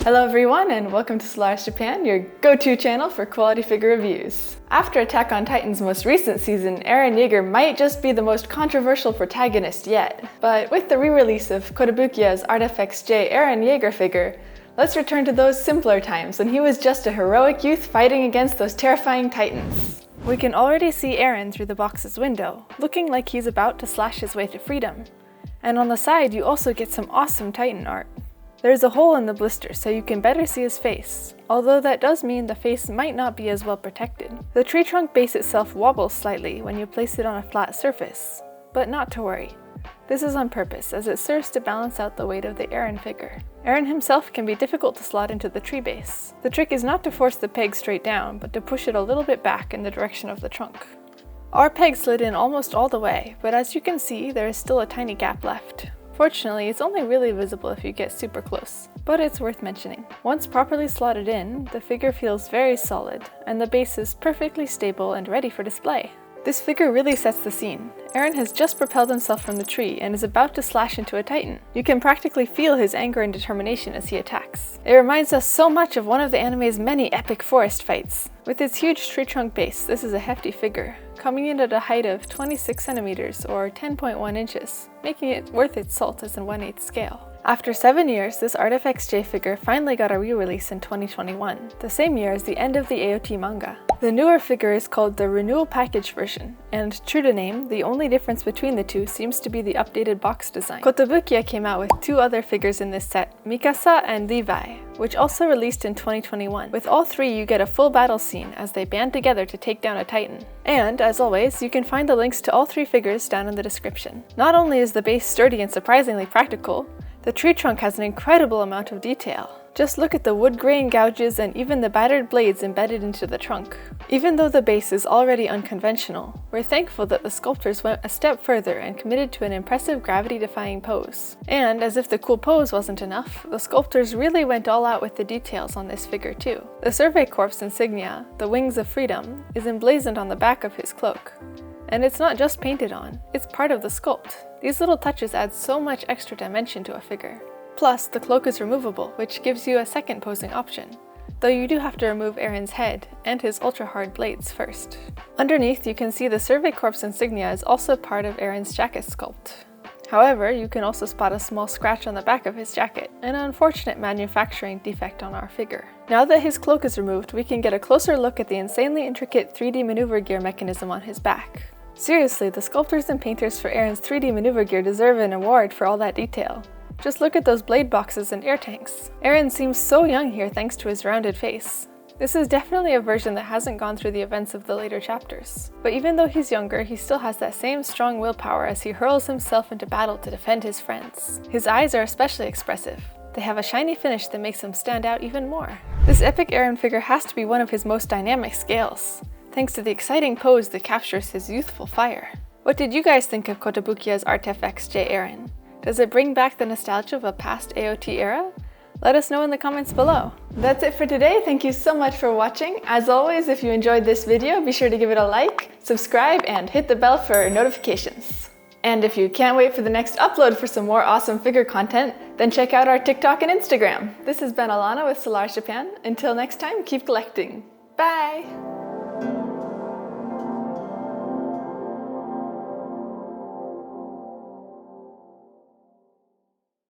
Hello everyone and welcome to Solaris Japan, your go-to channel for quality figure reviews. After Attack on Titan's most recent season, Eren Yeager might just be the most controversial protagonist yet. But with the re-release of Kotobukiya's ARTFX J Eren Yeager figure, let's return to those simpler times when he was just a heroic youth fighting against those terrifying titans. We can already see Eren through the box's window, looking like he's about to slash his way to freedom. And on the side you also get some awesome Titan art. There's a hole in the blister so you can better see his face, although that does mean the face might not be as well protected. The tree trunk base itself wobbles slightly when you place it on a flat surface, but not to worry. This is on purpose as it serves to balance out the weight of the Eren figure. Eren himself can be difficult to slot into the tree base. The trick is not to force the peg straight down, but to push it a little bit back in the direction of the trunk. Our peg slid in almost all the way, but as you can see, there is still a tiny gap left. Fortunately, it's only really visible if you get super close, but it's worth mentioning. Once properly slotted in, the figure feels very solid, and the base is perfectly stable and ready for display. This figure really sets the scene. Eren has just propelled himself from the tree and is about to slash into a titan. You can practically feel his anger and determination as he attacks. It reminds us so much of one of the anime's many epic forest fights. With its huge tree trunk base, this is a hefty figure, coming in at a height of 26 centimeters or 10.1 inches, making it worth its salt as a 1/8 scale. After 7 years, this ARTFX J figure finally got a re-release in 2021, the same year as the end of the AOT manga. The newer figure is called the Renewal package version, and true to name, the only difference between the two seems to be the updated box design. Kotobukiya came out with 2 other figures in this set, Mikasa and Levi, which also released in 2021. With all 3 you get a full battle scene as they band together to take down a titan. And, as always, you can find the links to all 3 figures down in the description. Not only is the base sturdy and surprisingly practical, the tree trunk has an incredible amount of detail. Just look at the wood grain gouges and even the battered blades embedded into the trunk. Even though the base is already unconventional, we're thankful that the sculptors went a step further and committed to an impressive gravity-defying pose. And as if the cool pose wasn't enough, the sculptors really went all out with the details on this figure too. The Survey Corps insignia, the Wings of Freedom, is emblazoned on the back of his cloak. And it's not just painted on, it's part of the sculpt. These little touches add so much extra dimension to a figure. Plus, the cloak is removable, which gives you a second posing option, though you do have to remove Eren's head and his ultra-hard blades first. Underneath, you can see the Survey Corps insignia is also part of Eren's jacket sculpt. However, you can also spot a small scratch on the back of his jacket, an unfortunate manufacturing defect on our figure. Now that his cloak is removed, we can get a closer look at the insanely intricate 3D maneuver gear mechanism on his back. Seriously, the sculptors and painters for Eren's 3D maneuver gear deserve an award for all that detail. Just look at those blade boxes and air tanks. Eren seems so young here thanks to his rounded face. This is definitely a version that hasn't gone through the events of the later chapters. But even though he's younger, he still has that same strong willpower as he hurls himself into battle to defend his friends. His eyes are especially expressive. They have a shiny finish that makes him stand out even more. This epic Eren figure has to be one of his most dynamic scales, thanks to the exciting pose that captures his youthful fire. What did you guys think of Kotobukiya's ARTFX J Eren? Does it bring back the nostalgia of a past AOT era? Let us know in the comments below. That's it for today. Thank you so much for watching. As always, if you enjoyed this video, be sure to give it a like, subscribe, and hit the bell for notifications. And if you can't wait for the next upload for some more awesome figure content, then check out our TikTok and Instagram. This has been Alana with Solaris Japan. Until next time, keep collecting. Bye!